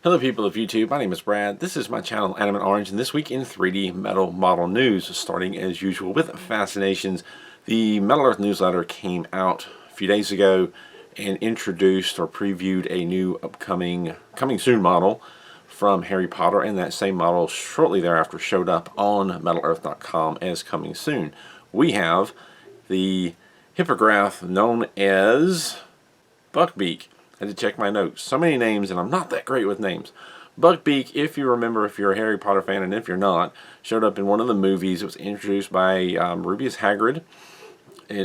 Hello people of YouTube, my name is Brad. This is my channel Animate Orange, and this week in 3D metal model news, starting as usual with Fascinations. The Metal Earth newsletter came out a few days ago and introduced or previewed a new coming soon model from Harry Potter, and that same model shortly thereafter showed up on MetalEarth.com as coming soon. We have the hippogriff known as Buckbeak. I had to check my notes. So many names, and I'm not that great with names. Buckbeak, if you remember, if you're a Harry Potter fan, and if you're not, showed up in one of the movies. It was introduced by Rubeus Hagrid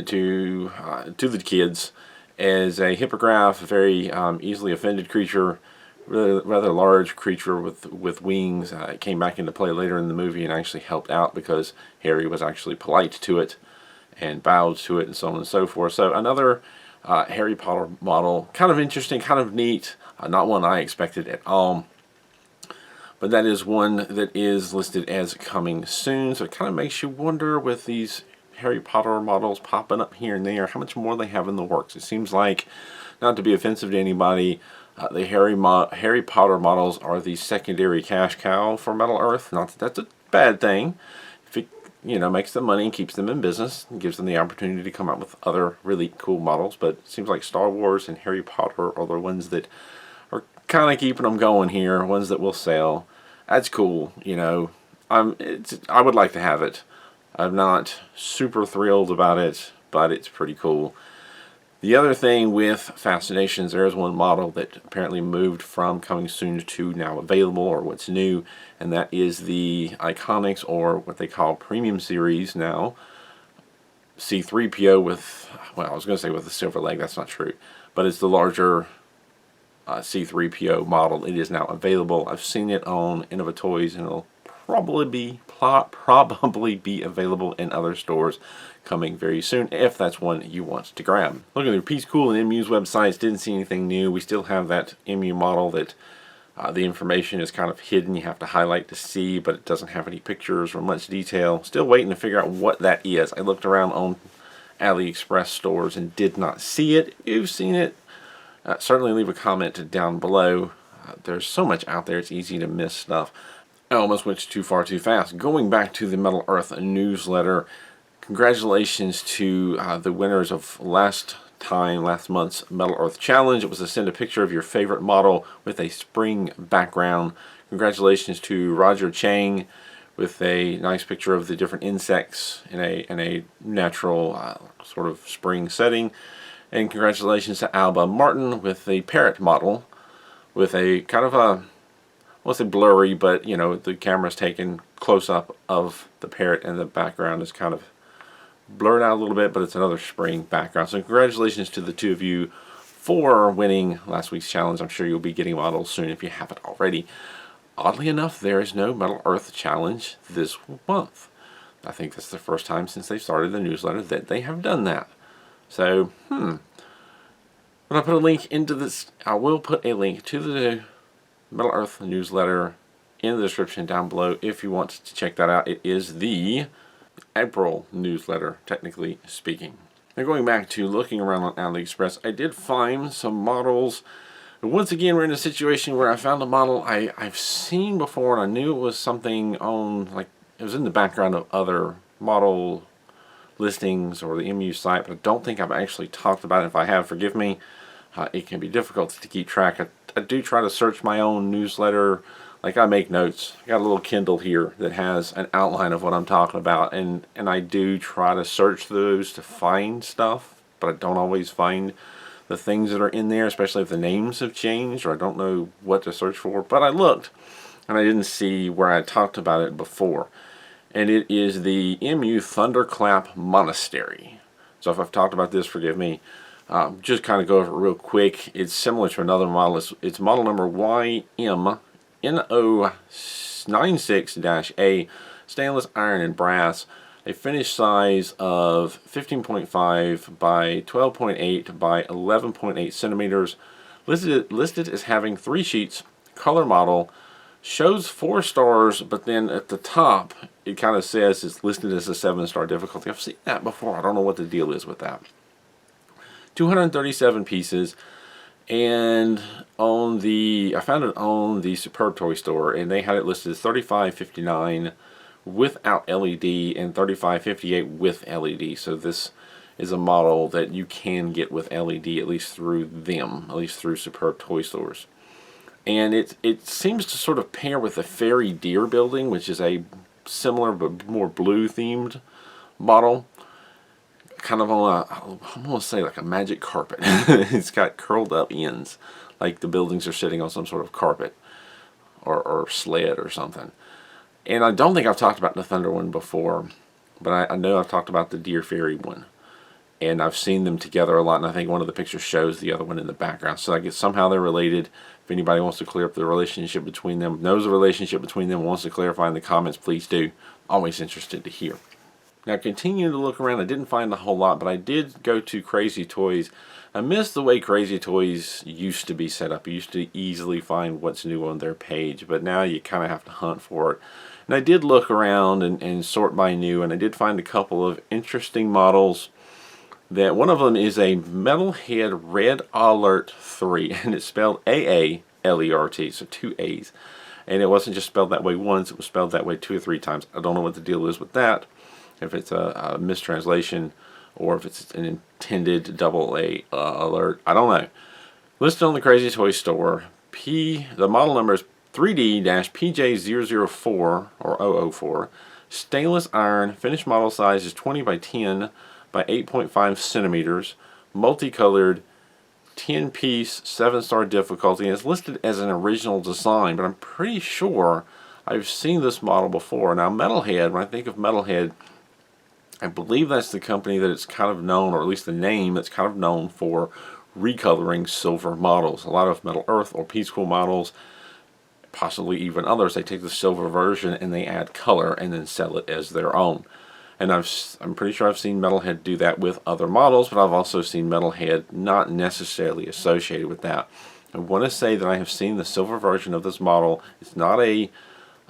to the kids as a hippogriff, a very easily offended creature, rather large creature with wings. It came back into play later in the movie and actually helped out because Harry was actually polite to it and bowed to it and so on and so forth. So another Harry Potter model, kind of interesting, kind of neat, not one I expected at all, but that is one that is listed as coming soon. So it kind of makes you wonder, with these Harry Potter models popping up here and there, how much more they have in the works. It seems like, not to be offensive to anybody, the Harry Potter models are the secondary cash cow for Metal Earth. Not that that's a bad thing. If it makes them money and keeps them in business and gives them the opportunity to come out with other really cool models. But it seems like Star Wars and Harry Potter are the ones that are kind of keeping them going here, ones that will sell. That's cool, I would like to have it. I'm not super thrilled about it, but it's pretty cool. The other thing with Fascinations, there is one model that apparently moved from coming soon to now available, or what's new, and that is the Iconics, or what they call Premium Series now. C-3PO with, well, I was going to say with a silver leg, that's not true, but it's the larger C-3PO model. It is now available. I've seen it on Innovatoys, and it'll probably be available in other stores coming very soon, if that's one you want to grab. Looking through Peace Cool and MU's websites, didn't see anything new. We still have that MU model that the information is kind of hidden. You have to highlight to see, but it doesn't have any pictures or much detail. Still waiting to figure out what that is. I looked around on AliExpress stores and did not see it. If you've seen it, certainly leave a comment down below. There's so much out there, it's easy to miss stuff. I almost went too far too fast. Going back to the Metal Earth newsletter, congratulations to the winners of last month's Metal Earth Challenge. It was to send a picture of your favorite model with a spring background. Congratulations to Roger Chang with a nice picture of the different insects in a natural sort of spring setting. And congratulations to Alba Martin with the parrot model with a kind of a, well, it's blurry, but the camera's taken close up of the parrot and the background is kind of blurred out a little bit, but it's another spring background. So congratulations to the two of you for winning last week's challenge. I'm sure you'll be getting models soon if you haven't already. Oddly enough, there is no Metal Earth Challenge this month. I think that's the first time since they started the newsletter that they have done that. So, when I put a link into this, I will put a link to the Metal Earth newsletter in the description down below if you want to check that out. It is the April newsletter, technically speaking. Now, going back to looking around on AliExpress, I did find some models. Once again, we're in a situation where I found a model I've seen before, and I knew it was something on, like, it was in the background of other model listings or the MU site, but I don't think I've actually talked about it. If I have, forgive me. It can be difficult to keep track. I do try to search my own newsletter. Like, I make notes. I got a little Kindle here that has an outline of what I'm talking about, and I do try to search those to find stuff, but I don't always find the things that are in there, especially if the names have changed or I don't know what to search for. But I looked, and I didn't see where I talked about it before. And it is the MU Thunderclap Monastery. So if I've talked about this, forgive me. Just kind of go over it real quick. It's similar to another model. It's model number YM-NO96-A, stainless iron and brass, a finished size of 15.5 by 12.8 by 11.8 centimeters, listed as having 3 sheets, color model, shows 4 stars, but then at the top it kind of says it's listed as a 7-star difficulty. I've seen that before. I don't know what the deal is with that. 237 pieces. And I found it on the Superb Toy Store, and they had it listed as $35.59 without LED and $35.58 with LED. So this is a model that you can get with LED, at least through Superb Toy Stores. And it seems to sort of pair with the Fairy Deer building, which is a similar but more blue themed model. Kind of on I'm going to say like a magic carpet. It's got curled up ends, like the buildings are sitting on some sort of carpet or sled or something. And I don't think I've talked about the Thunder one before, but I know I've talked about the Deer Fairy one. And I've seen them together a lot, and I think one of the pictures shows the other one in the background. So I guess somehow they're related. If anybody wants to clear up the relationship between them, knows the relationship between them, wants to clarify in the comments, please do. Always interested to hear. Now, continuing to look around, I didn't find a whole lot, but I did go to Crazy Toys. I missed the way Crazy Toys used to be set up. You used to easily find what's new on their page, but now you kind of have to hunt for it. And I did look around and sort by new, and I did find a couple of interesting models. That one of them is a Metalhead Red Alert 3, and it's spelled A-A-L-E-R-T, so 2 A's. And it wasn't just spelled that way once, it was spelled that way 2 or 3 times. I don't know what the deal is with that, if it's a mistranslation or if it's an intended double A alert. I don't know. Listed on the Crazy Toy Store, the model number is 3D-PJ004 or 004. Stainless iron, finished model size is 20 by 10 by 8.5 centimeters, multicolored, 10-piece, 7-star difficulty, and it's listed as an original design, but I'm pretty sure I've seen this model before. Now, Metalhead, when I think of Metalhead, I believe that's the company that it's kind of known, or at least the name that's kind of known for recoloring silver models. A lot of Metal Earth or Peace School models, possibly even others, they take the silver version and they add color and then sell it as their own. And I'm pretty sure I've seen Metalhead do that with other models, but I've also seen Metalhead not necessarily associated with that. I want to say that I have seen the silver version of this model. It's not a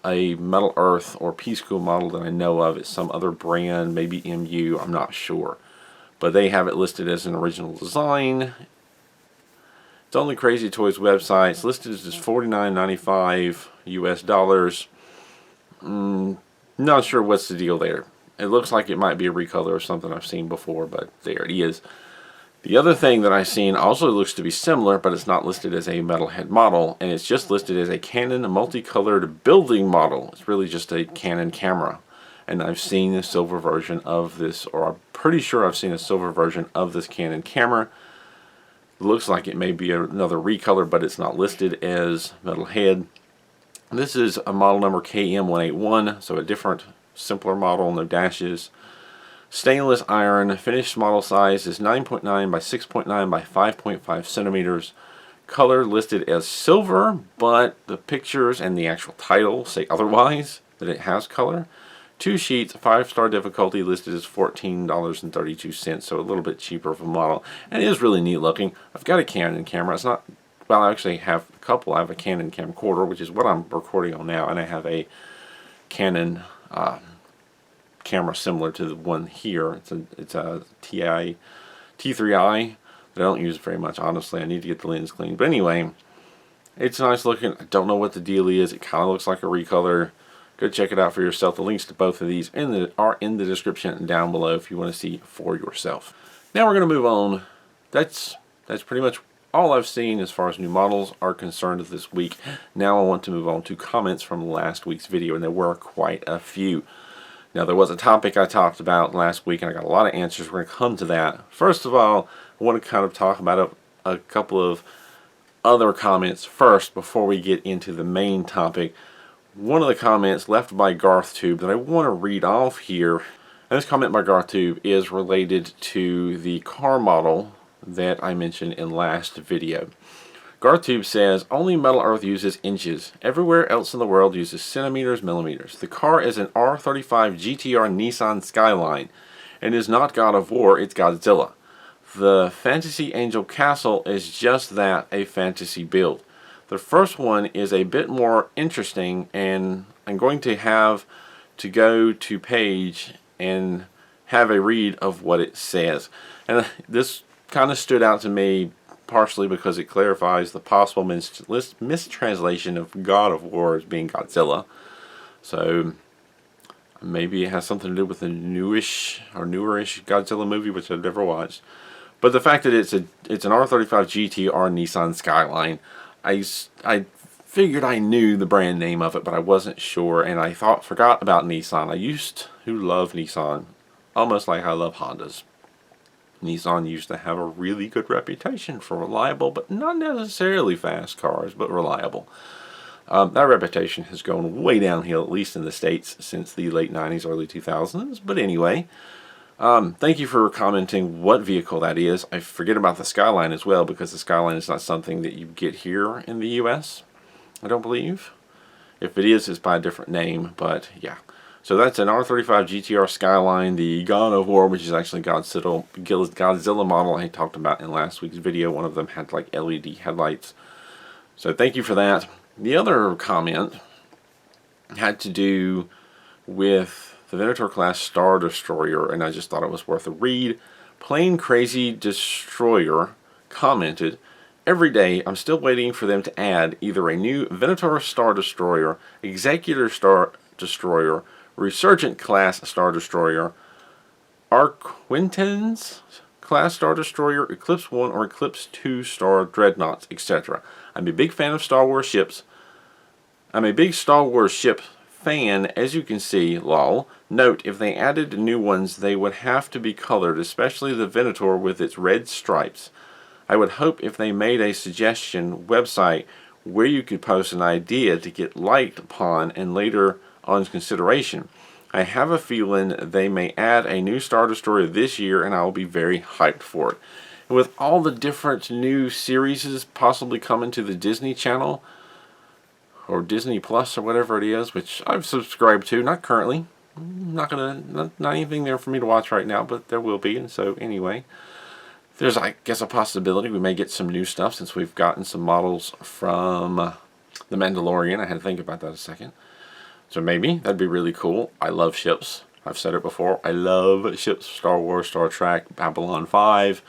Metal Earth or Peace School model that I know of. It's some other brand, maybe MU, I'm not sure. But they have it listed as an original design. It's on the Crazy Toys website. It's listed as $49.95 US. Not sure what's the deal there. It looks like it might be a recolor of something I've seen before, but there it is. The other thing that I've seen also looks to be similar, but it's not listed as a Metalhead model, and it's just listed as a Canon multicolored building model. It's really just a Canon camera. And I've seen a silver version of this, or I'm pretty sure I've seen a silver version of this Canon camera. It looks like it may be another recolor, but it's not listed as Metalhead. This is a model number KM181, so a different, simpler model, no dashes. Stainless iron, finished model size is 9.9 by 6.9 by 5.5 centimeters. Color listed as silver, but the pictures and the actual title say otherwise, that it has color. 2 sheets, 5-star difficulty, listed as $14.32, so a little bit cheaper of a model. And it is really neat looking. I've got a Canon camera. It's not, well, I actually have a couple. I have a Canon camcorder, which is what I'm recording on now, and I have a Canon camera similar to the one here. It's a T3i that I don't use very much, honestly. I need to get the lens cleaned. But anyway, it's nice looking. I don't know what the deal is. It kind of looks like a recolor. Go check it out for yourself. The links to both of these are in the description down below if you want to see for yourself. Now we're going to move on. That's pretty much all I've seen as far as new models are concerned this week. Now I want to move on to comments from last week's video, and there were quite a few. Now, there was a topic I talked about last week, and I got a lot of answers. We're going to come to that. First of all, I want to kind of talk about a couple of other comments first before we get into the main topic. One of the comments left by GarthTube that I want to read off here, and this comment by GarthTube is related to the car model that I mentioned in last video. GarthTube says, only Metal Earth uses inches. Everywhere else in the world uses centimeters, millimeters. The car is an R35 GTR Nissan Skyline. And is not God of War, it's Godzilla. The Fantasy Angel Castle is just that, a fantasy build. The first one is a bit more interesting, and I'm going to have to go to page and have a read of what it says. And this kind of stood out to me partially because it clarifies the possible mistranslation of God of War as being Godzilla. So maybe it has something to do with the newish or newerish Godzilla movie, which I've never watched. But the fact that it's an R35 GTR Nissan Skyline, I figured I knew the brand name of it, but I wasn't sure, and I forgot about Nissan. I used to love Nissan, almost like I love Hondas. Nissan used to have a really good reputation for reliable, but not necessarily fast cars, but reliable. That reputation has gone way downhill, at least in the States, since the late 90s, early 2000s. But anyway, thank you for commenting what vehicle that is. I forget about the Skyline as well, because the Skyline is not something that you get here in the U.S., I don't believe. If it is, it's by a different name, but yeah. So that's an R35 GTR Skyline, the God of War, which is actually Godzilla model I talked about in last week's video. One of them had like LED headlights. So thank you for that. The other comment had to do with the Venator class Star Destroyer, and I just thought it was worth a read. Plain Crazy Destroyer commented, "Every day I'm still waiting for them to add either a new Venator Star Destroyer, Executor Star Destroyer, Resurgent class Star Destroyer, Arquintens class Star Destroyer, Eclipse 1 or Eclipse 2 Star Dreadnoughts, etc. I'm a big fan of Star Wars ships. I'm a big Star Wars ship fan, as you can see, lol. Note, if they added new ones, they would have to be colored, especially the Venator with its red stripes. I would hope if they made a suggestion website where you could post an idea to get liked upon and later on consideration. I have a feeling they may add a new Star Destroyer this year, and I will be very hyped for it." And with all the different new series possibly coming to the Disney Channel, or Disney Plus, or whatever it is, which I've subscribed to, not currently. Not anything there for me to watch right now, but there will be, and so anyway. There's, I guess, a possibility we may get some new stuff since we've gotten some models from The Mandalorian. I had to think about that a second. So maybe, that'd be really cool. I love ships. I've said it before. I love ships. Star Wars, Star Trek, Babylon 5.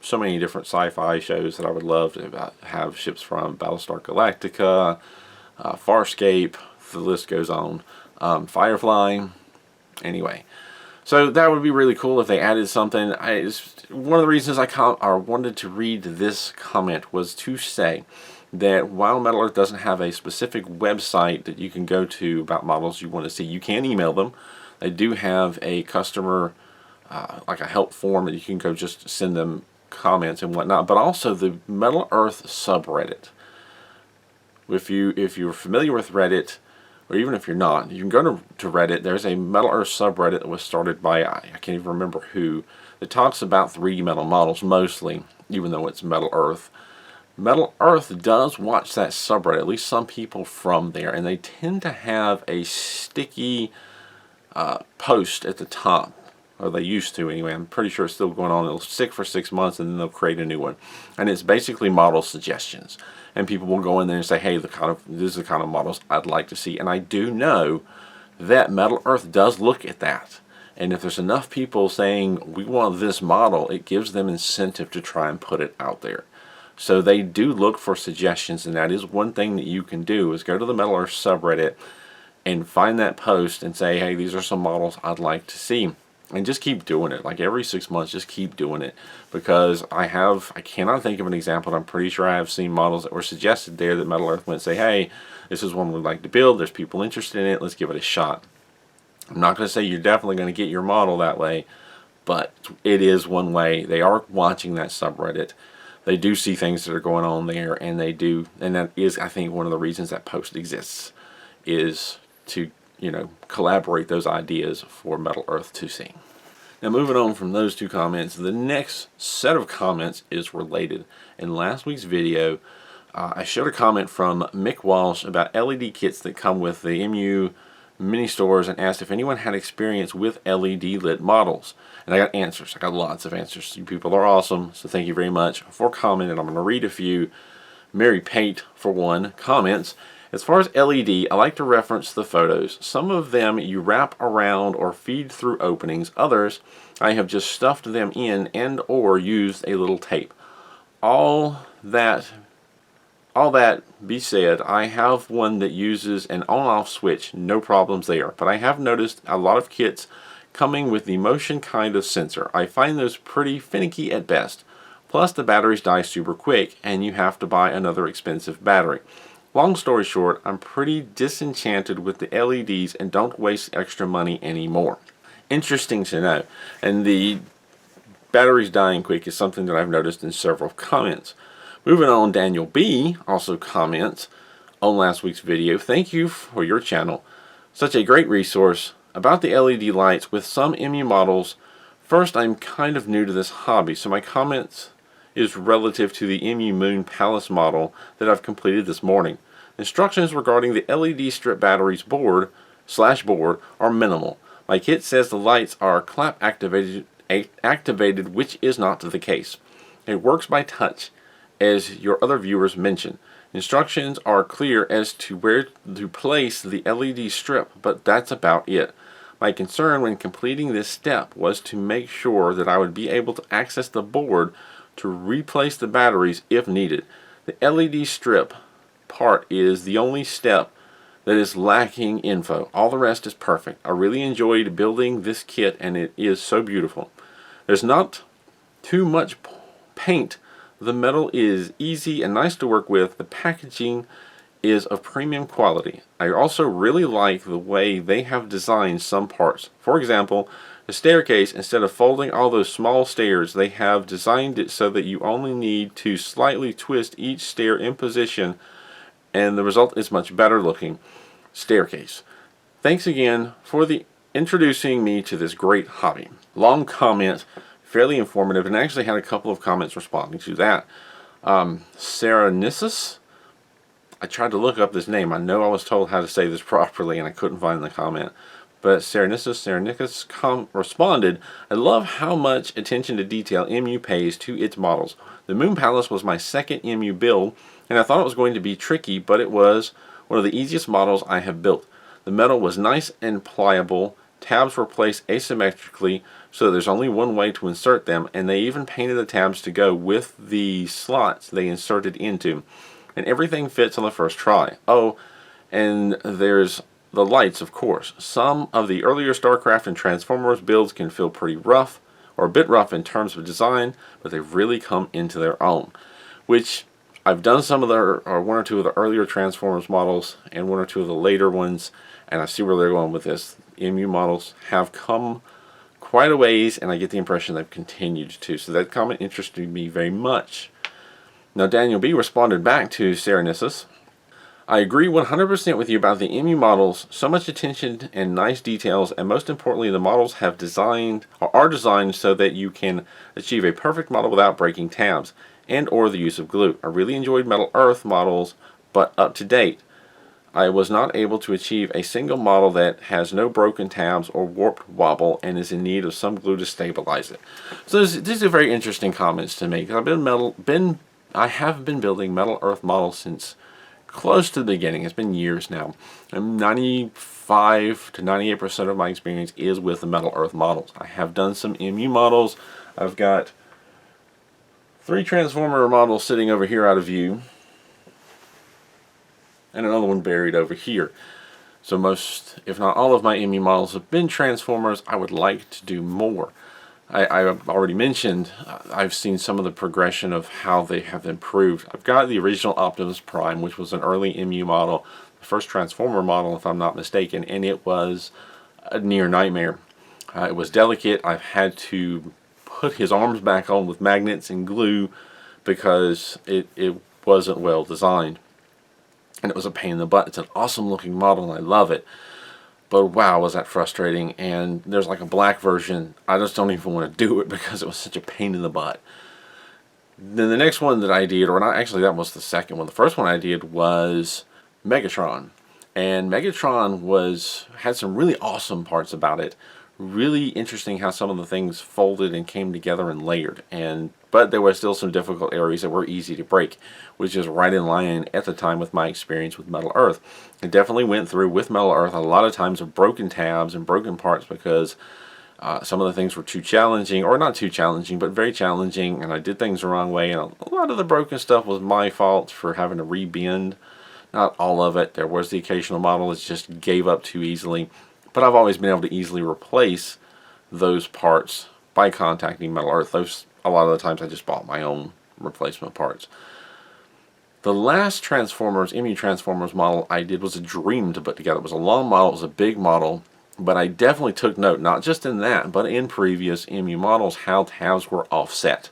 So many different sci-fi shows that I would love to have ships from. Battlestar Galactica, Farscape, the list goes on. Firefly. Anyway. So that would be really cool if they added something. One of the reasons I wanted to read this comment was to say that while Metal Earth doesn't have a specific website that you can go to about models you want to see, you can email them. They do have a customer, like a help form that you can go just send them comments and whatnot, but also the Metal Earth subreddit. If you're familiar with Reddit, or even if you're not, you can go to Reddit. There's a Metal Earth subreddit that was started by, I can't even remember who, that talks about 3D metal models mostly, even though it's Metal Earth. Metal Earth does watch that subreddit, at least some people from there, and they tend to have a sticky post at the top, or they used to anyway. I'm pretty sure it's still going on. It'll stick for 6 months and then they'll create a new one. And it's basically model suggestions. And people will go in there and say, hey, this is the kind of models I'd like to see. And I do know that Metal Earth does look at that. And if there's enough people saying, we want this model, it gives them incentive to try and put it out there. So they do look for suggestions, and that is one thing that you can do, is go to the Metal Earth subreddit and find that post and say, hey, these are some models I'd like to see. And just keep doing it. Like every 6 months, just keep doing it. Because I cannot think of an example, but I'm pretty sure I have seen models that were suggested there that Metal Earth went and say, hey, this is one we'd like to build. There's people interested in it. Let's give it a shot. I'm not going to say you're definitely going to get your model that way, but it is one way. They are watching that subreddit. They do see things that are going on there, and they do, and that is, I think, one of the reasons that post exists, is to, collaborate those ideas for Metal Earth to see. Now, moving on from those two comments, the next set of comments is related. In last week's video, I showed a comment from Mick Walsh about LED kits that come with the MU mini stores, and asked if anyone had experience with LED lit models. And I got answers. I got lots of answers. You people are awesome, so thank you very much for commenting. I'm going to read a few. Mary Pate, for one, comments, as far as LED, I like to reference the photos. Some of them you wrap around or feed through openings. Others I have just stuffed them in and or used a little tape. All that be said, I have one that uses an on-off switch, no problems there. But I have noticed a lot of kits coming with the motion kind of sensor. I find those pretty finicky at best. Plus the batteries die super quick and you have to buy another expensive battery. Long story short, I'm pretty disenchanted with the LEDs and don't waste extra money anymore. Interesting to know. And the batteries dying quick is something that I've noticed in several comments. Moving on, Daniel B. also comments on last week's video, "Thank you for your channel. Such a great resource about the LED lights with some MU models. First, I'm kind of new to this hobby, so my comments is relative to the MU Moon Palace model that I've completed this morning. Instructions regarding the LED strip batteries board are minimal. My kit says the lights are clamp activated, which is not the case. It works by touch, as your other viewers mentioned. Instructions are clear as to where to place the LED strip, but that's about it. My concern when completing this step was to make sure that I would be able to access the board to replace the batteries if needed. The LED strip part is the only step that is lacking info. All the rest is perfect. I really enjoyed building this kit and it is so beautiful. There's not too much paint. The metal is easy and nice to work with. The packaging is of premium quality. I also really like the way they have designed some parts. For example, the staircase, instead of folding all those small stairs, they have designed it so that you only need to slightly twist each stair in position and the result is much better looking staircase. Thanks again for introducing me to this great hobby." Long comment, fairly informative, and I actually had a couple of comments responding to that. Serenissus, I tried to look up this name. I know I was told how to say this properly and I couldn't find the comment. But Serenicus responded, "I love how much attention to detail MU pays to its models. The Moon Palace was my second MU build, and I thought it was going to be tricky, but it was one of the easiest models I have built. The metal was nice and pliable, tabs were placed asymmetrically, so there's only one way to insert them, and they even painted the tabs to go with the slots they inserted into, and everything fits on the first try. Oh, and there's the lights, of course. Some of the earlier StarCraft and Transformers builds can feel pretty rough, or a bit rough in terms of design, but they've really come into their own." Which I've done some of one or two of the earlier Transformers models and one or two of the later ones, and I see where they're going with this. MU models have come quite a ways, and I get the impression they've continued to. So that comment interested me very much. Now Daniel B responded back to Serenissus, "I agree 100% with you about the MU models. So much attention and nice details, and most importantly, the models are designed so that you can achieve a perfect model without breaking tabs and or the use of glue. I really enjoyed Metal Earth models, but up to date, I was not able to achieve a single model that has no broken tabs or warped wobble and is in need of some glue to stabilize it." So these are very interesting comments to make. I have been building Metal Earth models since close to the beginning. It's been years now. And 95 to 98% of my experience is with the Metal Earth models. I have done some MU models. I've got 3 Transformer models sitting over here out of view, and another one buried over here. So most, if not all of my MU models have been Transformers. I would like to do more. I've already mentioned, I've seen some of the progression of how they have improved. I've got the original Optimus Prime, which was an early MU model, the first Transformer model if I'm not mistaken, and it was a near nightmare. It was delicate. I've had to put his arms back on with magnets and glue because it wasn't well designed. And it was a pain in the butt. It's an awesome looking model and I love it. But wow, was that frustrating. And there's like a black version. I just don't even want to do it because it was such a pain in the butt. Then the next one that I did, or not actually, that was the second one. The first one I did was Megatron. And Megatron had some really awesome parts about it. Really interesting how some of the things folded and came together and layered. But there were still some difficult areas that were easy to break, which is right in line at the time with my experience with Metal Earth. I definitely went through with Metal Earth a lot of times of broken tabs and broken parts because Some of the things were too challenging, or not too challenging, but very challenging, and I did things the wrong way, and a lot of the broken stuff was my fault for having to rebend. Not all of it. There was the occasional model that just gave up too easily, but I've always been able to easily replace those parts by contacting Metal Earth. A lot of the times I just bought my own replacement parts. The last Transformers, MU Transformers model I did was a dream to put together. It was a long model, it was a big model, but I definitely took note, not just in that, but in previous MU models, how tabs were offset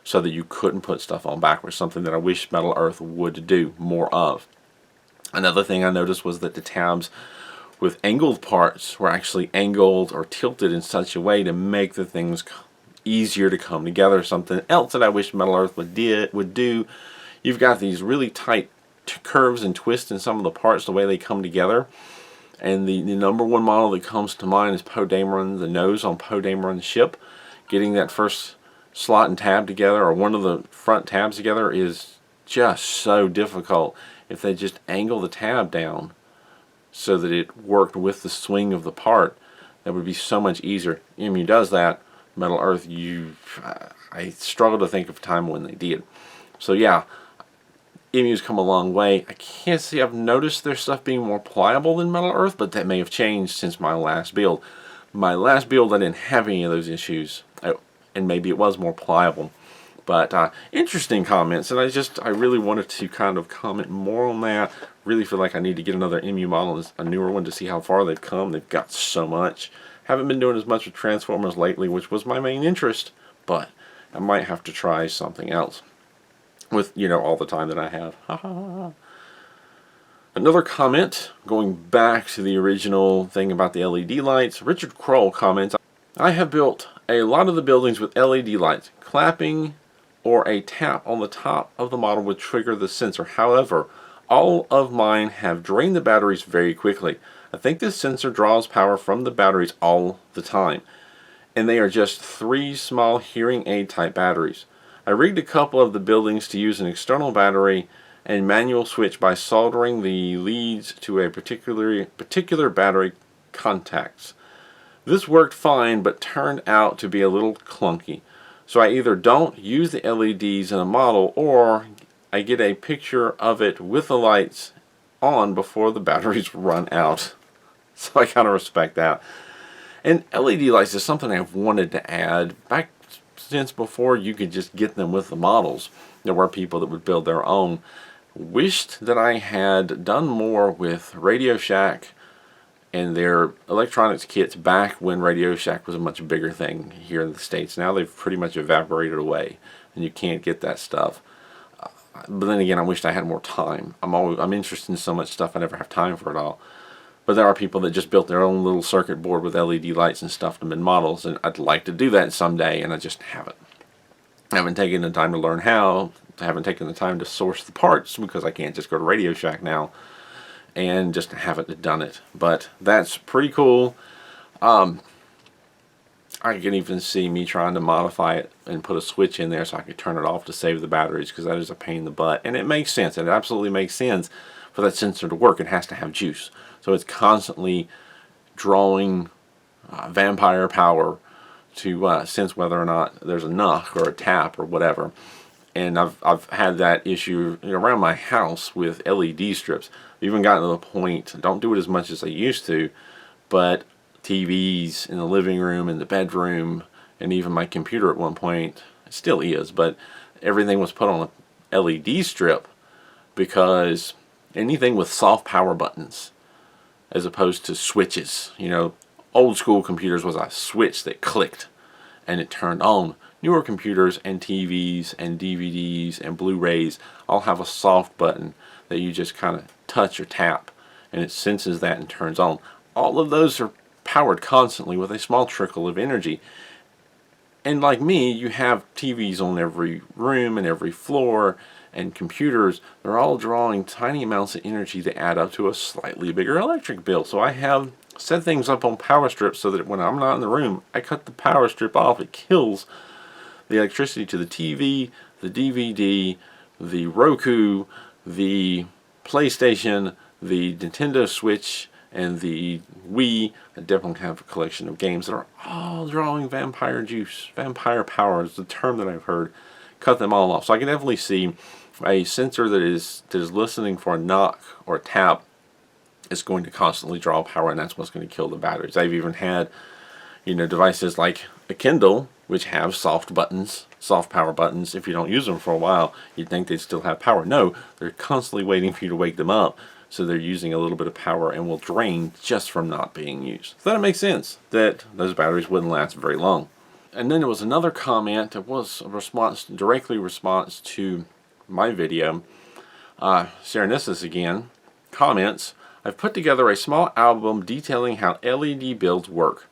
so that you couldn't put stuff on backwards, something that I wish Metal Earth would do more of. Another thing I noticed was that the tabs with angled parts were actually angled or tilted in such a way to make the things easier to come together. Something else that I wish Metal Earth would do. You've got these really tight curves and twists in some of the parts, the way they come together. And the number one model that comes to mind is Poe Dameron, the nose on Poe Dameron's ship. Getting that first slot and tab together, or one of the front tabs together, is just so difficult. If they just angle the tab down so that it worked with the swing of the part, that would be so much easier. MU does that. Metal Earth, I struggle to think of a time when they did. So yeah, MU's come a long way. I can't say I've noticed their stuff being more pliable than Metal Earth, but that may have changed since my last build. My last build, I didn't have any of those issues, and maybe it was more pliable. But interesting comments, and I really wanted to kind of comment more on that. Really feel like I need to get another MU model, a newer one, to see how far they've come. They've got so much. Haven't been doing as much with Transformers lately, which was my main interest, but I might have to try something else with, all the time that I have. Another comment, going back to the original thing about the LED lights, Richard Kroll comments, I have built a lot of the buildings with LED lights. Clapping or a tap on the top of the model would trigger the sensor. However, all of mine have drained the batteries very quickly. I think this sensor draws power from the batteries all the time, and they are just 3 small hearing aid type batteries. I rigged a couple of the buildings to use an external battery and manual switch by soldering the leads to a particular battery contacts. This worked fine, but turned out to be a little clunky. So I either don't use the LEDs in a model, or I get a picture of it with the lights on before the batteries run out. So I kind of respect that. And LED lights is something I've wanted to add back since before you could just get them with the models. There were people that would build their own. Wished that I had done more with Radio Shack and their electronics kits back when Radio Shack was a much bigger thing here in the States. Now they've pretty much evaporated away, and you can't get that stuff. But then again, I wished I had more time. I'm interested in so much stuff, I never have time for it all. But there are people that just built their own little circuit board with LED lights and stuffed them in models, and I'd like to do that someday, and I just haven't. I haven't taken the time to learn how. I haven't taken the time to source the parts, because I can't just go to Radio Shack now, and just haven't done it. But that's pretty cool. I can even see me trying to modify it and put a switch in there so I could turn it off to save the batteries, because that is a pain in the butt. And it makes sense. It absolutely makes sense for that sensor to work. It has to have juice. So it's constantly drawing vampire power to sense whether or not there's a knock or a tap or whatever. And I've had that issue around my house with LED strips. I've even gotten to the point, don't do it as much as I used to, but TVs in the living room, in the bedroom, and even my computer at one point, it still is, but everything was put on a LED strip, because anything with soft power buttons as opposed to switches. Old school computers was a switch that clicked and it turned on. Newer computers and TVs and DVDs and Blu-rays all have a soft button that you just kind of touch or tap, and it senses that and turns on. All of those are powered constantly with a small trickle of energy. And like me, you have TVs on every room and every floor, and computers. They're all drawing tiny amounts of energy that add up to a slightly bigger electric bill. So I have set things up on power strips so that when I'm not in the room, I cut the power strip off. It kills the electricity to the TV, the DVD, the Roku, the PlayStation, the Nintendo Switch, and the Wii, I definitely have a collection of games that are all drawing vampire juice. Vampire power is the term that I've heard. Cut them all off. So I can definitely see a sensor that is listening for a knock or a tap is going to constantly draw power, and that's what's going to kill the batteries. I've even had, you know, devices like a Kindle, which have soft power buttons. If you don't use them for a while, you'd think they'd still have power. No, they're constantly waiting for you to wake them up. So they're using a little bit of power and will drain just from not being used. So that makes sense that those batteries wouldn't last very long. And then there was another comment that was a response, directly response to my video. Serenissus again comments, I've put together a small album detailing how LED builds work.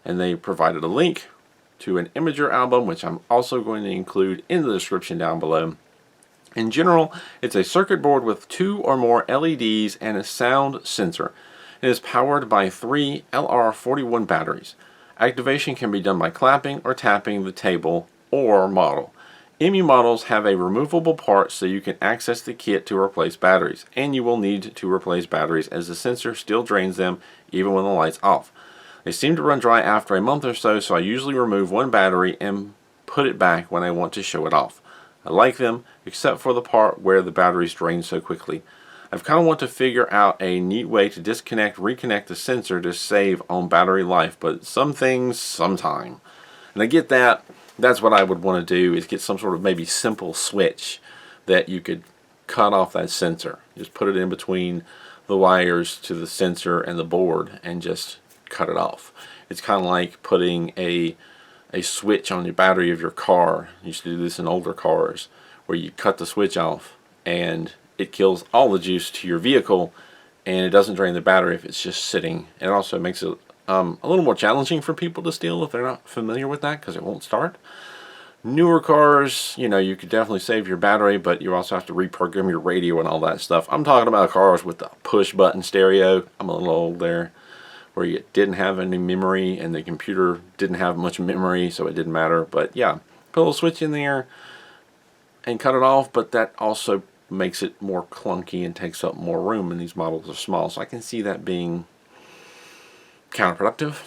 And they provided a link to an Imager album, which I'm also going to include in the description down below. In general, it's a circuit board with 2 or more LEDs and a sound sensor. It is powered by 3 LR41 batteries. Activation can be done by clapping or tapping the table or model. MU models have a removable part so you can access the kit to replace batteries, and you will need to replace batteries as the sensor still drains them even when the light's off. They seem to run dry after a month or so, so I usually remove one battery and put it back when I want to show it off. I like them, except for the part where the batteries drain so quickly. I've kind of want to figure out a neat way to disconnect, reconnect the sensor to save on battery life, but some things, sometime. And I get that. That's what I would want to do, is get some sort of maybe simple switch that you could cut off that sensor. Just put it in between the wires to the sensor and the board and just cut it off. It's kind of like putting a switch on the battery of your car. You used to do this in older cars, where you cut the switch off and it kills all the juice to your vehicle, and it doesn't drain the battery if it's just sitting. And it also makes it a little more challenging for people to steal if they're not familiar with that, because it won't start. Newer cars, you know, you could definitely save your battery, but you also have to reprogram your radio and all that stuff. I'm talking about cars with the push button stereo. I'm a little old there, where you didn't have any memory and the computer didn't have much memory, so it didn't matter. But yeah, put a little switch in there and cut it off, but that also makes it more clunky and takes up more room, and these models are small, so I can see that being counterproductive.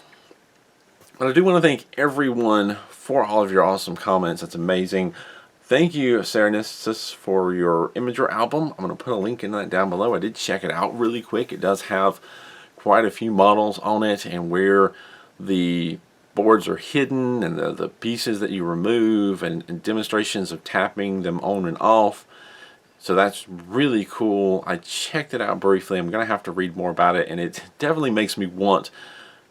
But I do want to thank everyone for all of your awesome comments. That's amazing. Thank you, Serenissus, for your Imager album. I'm going to put a link in that down below. I did check it out really quick. It does have quite a few models on it, and where the boards are hidden and the pieces that you remove, and demonstrations of tapping them on and off. So that's really cool. I checked it out briefly. I'm going to have to read more about it, and it definitely makes me want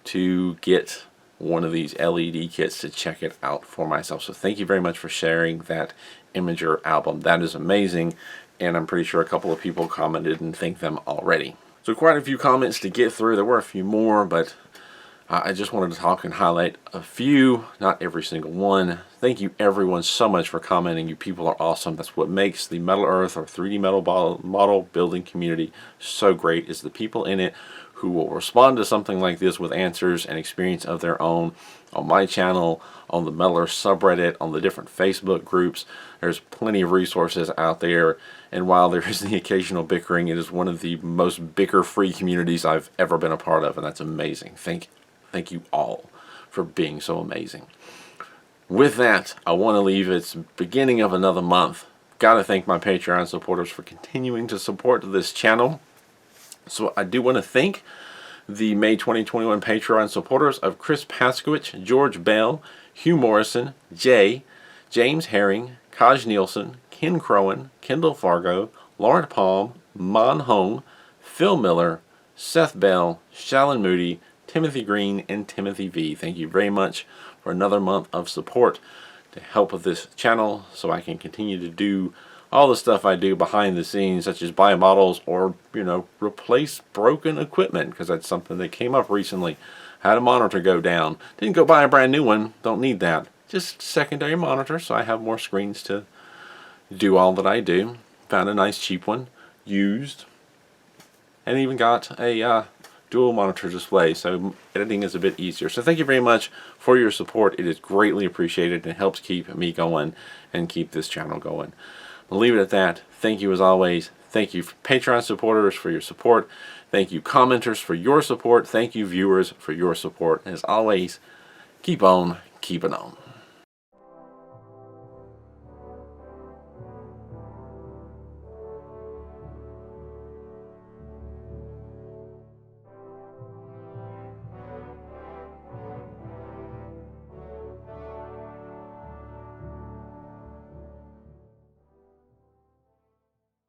to get one of these LED kits to check it out for myself. So thank you very much for sharing that Imager album. That is amazing, and I'm pretty sure a couple of people commented and thanked them already. So quite a few comments to get through. There were a few more, but I just wanted to talk and highlight a few, not every single one. Thank you everyone so much for commenting. You people are awesome. That's what makes the Metal Earth or 3D metal model building community so great, is the people in it who will respond to something like this with answers and experience of their own on my channel, on the Metal Earth subreddit, on the different Facebook groups. There's plenty of resources out there, and while there is the occasional bickering, it is one of the most bicker-free communities I've ever been a part of, and that's amazing. Thank you all for being so amazing. With that, I want to leave. It's beginning of another month. Got to thank my Patreon supporters for continuing to support this channel. So I do want to thank the May 2021 Patreon supporters of Chris Paskowich, George Bell, Hugh Morrison, Jay, James Herring, Kaj Nielsen, Ken Crowan, Kendall Fargo, Lauren Palm, Mon Hong, Phil Miller, Seth Bell, Shalyn Moody, Timothy Green, and Timothy V. Thank you very much for another month of support to help with this channel, so I can continue to do all the stuff I do behind the scenes, such as buy models or, you know, replace broken equipment, because that's something that came up recently. Had a monitor go down. Didn't go buy a brand new one. Don't need that. Just secondary monitor, so I have more screens to do all that I do. Found a nice cheap one, used, and even got a dual monitor display, so editing is a bit easier. So thank you very much for your support. It is greatly appreciated and helps keep me going and keep this channel going. I'll leave it at that. Thank you as always. Thank you, Patreon supporters, for your support. Thank you, commenters, for your support. Thank you, viewers, for your support. As always, keep on keeping on.